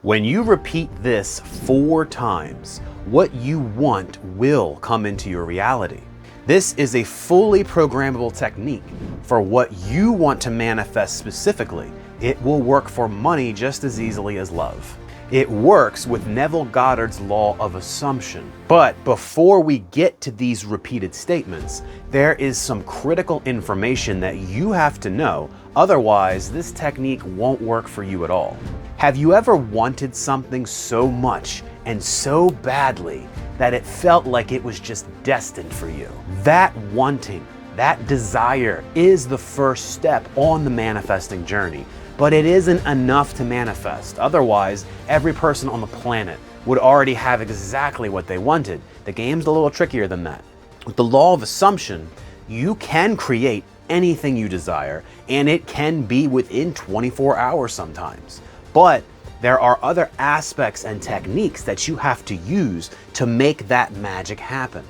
When you repeat this 4 times, what you want will come into your reality. This is a fully programmable technique for what you want to manifest specifically. It will work for money just as easily as love. It works with Neville Goddard's law of assumption. But before we get to these repeated statements, there is some critical information that you have to know, otherwise this technique won't work for you at all. Have you ever wanted something so much and so badly that it felt like it was just destined for you? That wanting, that desire is the first step on the manifesting journey. But it isn't enough to manifest. Otherwise, every person on the planet would already have exactly what they wanted. The game's a little trickier than that. With the law of assumption, you can create anything you desire, and it can be within 24 hours sometimes. But there are other aspects and techniques that you have to use to make that magic happen.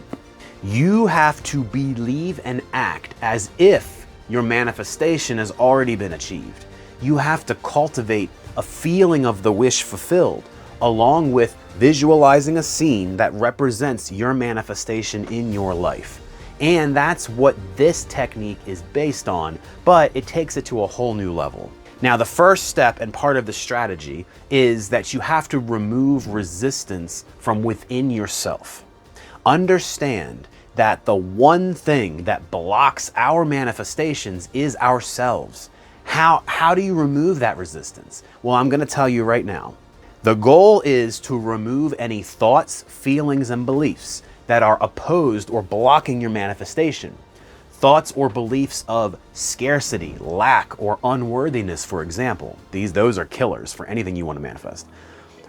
You have to believe and act as if your manifestation has already been achieved. You have to cultivate a feeling of the wish fulfilled, along with visualizing a scene that represents your manifestation in your life. And that's what this technique is based on, but it takes it to a whole new level. Now, the first step and part of the strategy is that you have to remove resistance from within yourself. Understand that the one thing that blocks our manifestations is ourselves. How do you remove that resistance? Well, I'm going to tell you right now. The goal is to remove any thoughts, feelings, and beliefs that are opposed or blocking your manifestation. Thoughts or beliefs of scarcity, lack, or unworthiness, for example. Those are killers for anything you want to manifest.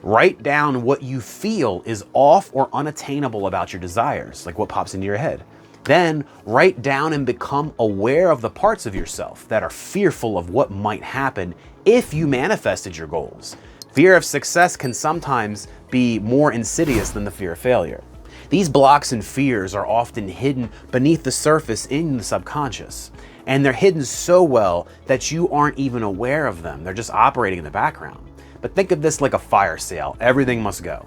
Write down what you feel is off or unattainable about your desires, like what pops into your head. Then write down and become aware of the parts of yourself that are fearful of what might happen if you manifested your goals. Fear of success can sometimes be more insidious than the fear of failure. These blocks and fears are often hidden beneath the surface in the subconscious. And they're hidden so well that you aren't even aware of them. They're just operating in the background. But think of this like a fire sale. Everything must go.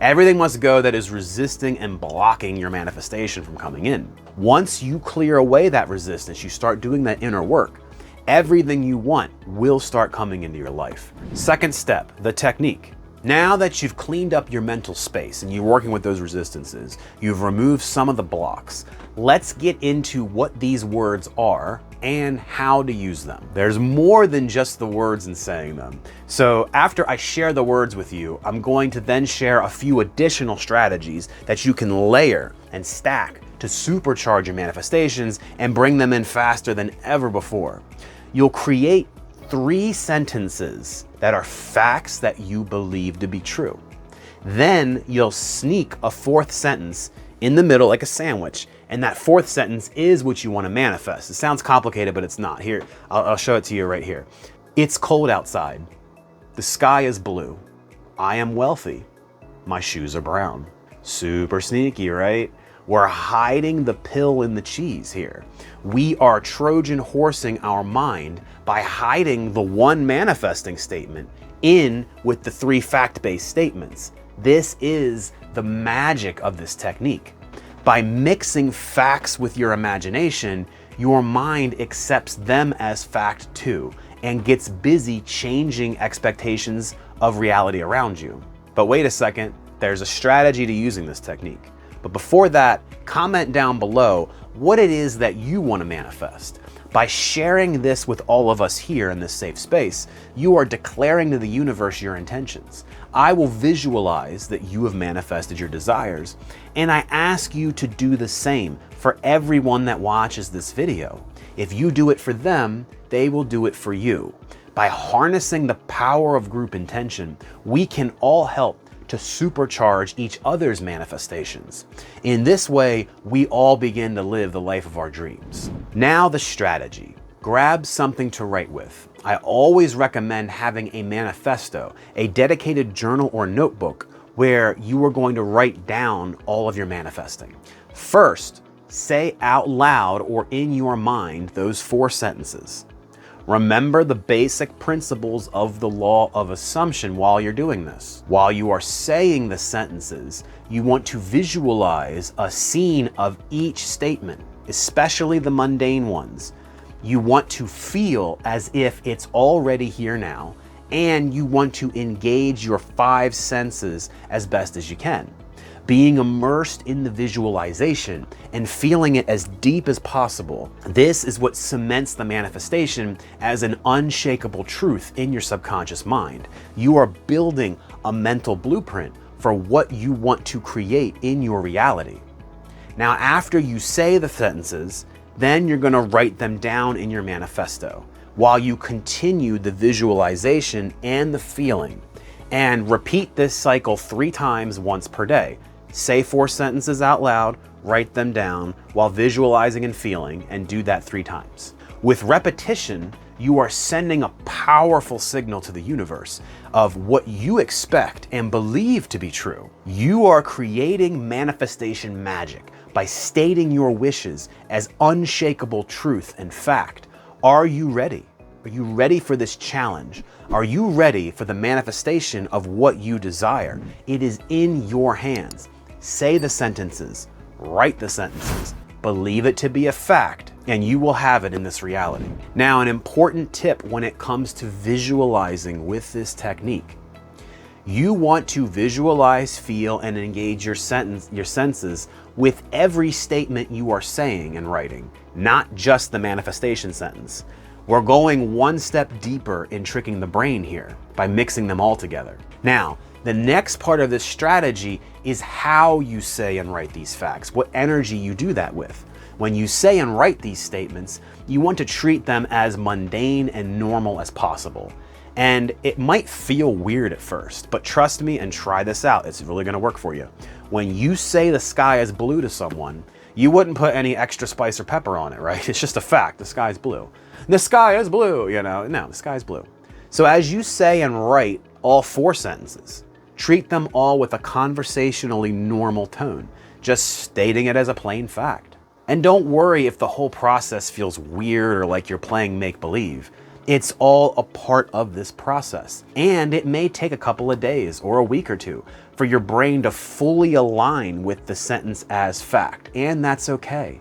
Everything must go that is resisting and blocking your manifestation from coming in. Once you clear away that resistance, you start doing that inner work, everything you want will start coming into your life. Second step, the technique. Now that you've cleaned up your mental space and you're working with those resistances, you've removed some of the blocks, let's get into what these words are and how to use them. There's more than just the words and saying them. So after I share the words with you, I'm going to then share a few additional strategies that you can layer and stack to supercharge your manifestations and bring them in faster than ever before. You'll create 3 sentences that are facts that you believe to be true. Then you'll sneak a 4th sentence in the middle like a sandwich, and that 4th sentence is what you want to manifest. It sounds complicated, but it's not. Here, I'll show it to you right here. It's cold outside. The sky is blue. I am wealthy. My shoes are brown. Super sneaky, right? We're hiding the pill in the cheese here. We are Trojan horsing our mind by hiding the one manifesting statement in with the 3 fact-based statements. This is the magic of this technique. By mixing facts with your imagination, your mind accepts them as fact too and gets busy changing expectations of reality around you. But wait a second, there's a strategy to using this technique. But before that, comment down below what it is that you want to manifest. By sharing this with all of us here in this safe space, you are declaring to the universe your intentions. I will visualize that you have manifested your desires, and I ask you to do the same for everyone that watches this video. If you do it for them, they will do it for you. By harnessing the power of group intention, we can all help to supercharge each other's manifestations. In this way, we all begin to live the life of our dreams. Now the strategy. Grab something to write with. I always recommend having a manifesto, a dedicated journal or notebook where you are going to write down all of your manifesting. First, say out loud or in your mind those 4 sentences. Remember the basic principles of the law of assumption while you're doing this. While you are saying the sentences, you want to visualize a scene of each statement, especially the mundane ones. You want to feel as if it's already here now, and you want to engage your 5 senses as best as you can. Being immersed in the visualization and feeling it as deep as possible, this is what cements the manifestation as an unshakable truth in your subconscious mind. You are building a mental blueprint for what you want to create in your reality. Now, after you say the sentences, then you're going to write them down in your manifesto while you continue the visualization and the feeling. And repeat this cycle 3 times once per day. Say 4 sentences out loud, write them down while visualizing and feeling, and do that 3 times. With repetition, you are sending a powerful signal to the universe of what you expect and believe to be true. You are creating manifestation magic by stating your wishes as unshakable truth and fact. Are you ready? Are you ready for this challenge? Are you ready for the manifestation of what you desire? It is in your hands. Say the sentences, write the sentences, believe it to be a fact, and you will have it in this reality. Now, an important tip when it comes to visualizing with this technique. You want to visualize, feel, and engage your senses with every statement you are saying and writing, not just the manifestation sentence. We're going one step deeper in tricking the brain here by mixing them all together. Now, the next part of this strategy is how you say and write these facts, what energy you do that with. When you say and write these statements, you want to treat them as mundane and normal as possible. And it might feel weird at first, but trust me and try this out. It's really going to work for you. When you say the sky is blue to someone, you wouldn't put any extra spice or pepper on it, right? It's just a fact. The sky's blue. The sky is blue, No, the sky's blue. So as you say and write all 4 sentences, treat them all with a conversationally normal tone, just stating it as a plain fact. And don't worry if the whole process feels weird or like you're playing make-believe. It's all a part of this process. And it may take a couple of days or a week or 2 for your brain to fully align with the sentence as fact. And that's okay.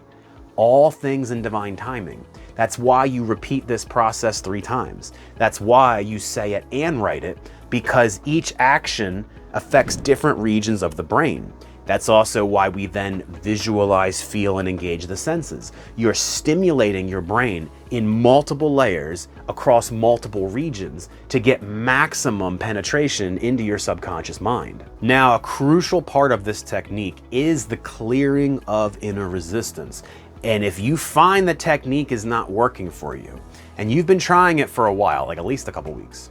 All things in divine timing. That's why you repeat this process 3 times. That's why you say it and write it, because each action affects different regions of the brain. That's also why we then visualize, feel, and engage the senses. You're stimulating your brain in multiple layers across multiple regions to get maximum penetration into your subconscious mind. Now, a crucial part of this technique is the clearing of inner resistance. And if you find the technique is not working for you, and you've been trying it for a while, like at least a couple weeks,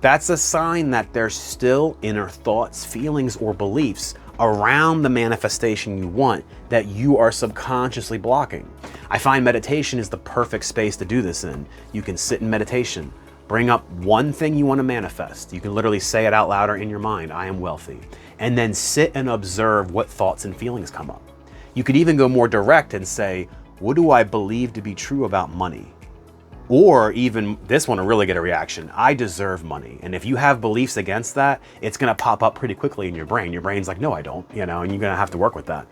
that's a sign that there's still inner thoughts, feelings, or beliefs around the manifestation you want that you are subconsciously blocking. I find meditation is the perfect space to do this in. You can sit in meditation, bring up one thing you want to manifest. You can literally say it out loud or in your mind, I am wealthy, and then sit and observe what thoughts and feelings come up. You could even go more direct and say, what do I believe to be true about money? Or even this one to really get a reaction, I deserve money. And if you have beliefs against that, it's gonna pop up pretty quickly in your brain. Your brain's like, no, I don't, and you're gonna have to work with that.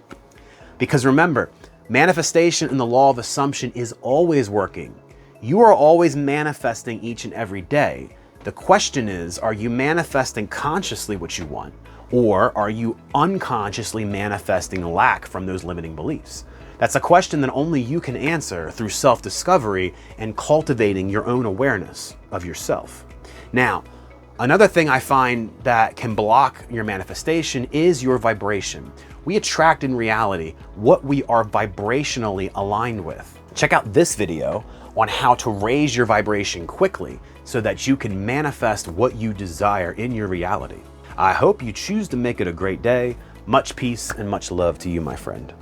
Because remember, manifestation and the law of assumption is always working. You are always manifesting each and every day. The question is, are you manifesting consciously what you want? Or are you unconsciously manifesting lack from those limiting beliefs? That's a question that only you can answer through self-discovery and cultivating your own awareness of yourself. Now, another thing I find that can block your manifestation is your vibration. We attract in reality what we are vibrationally aligned with. Check out this video on how to raise your vibration quickly so that you can manifest what you desire in your reality. I hope you choose to make it a great day. Much peace and much love to you, my friend.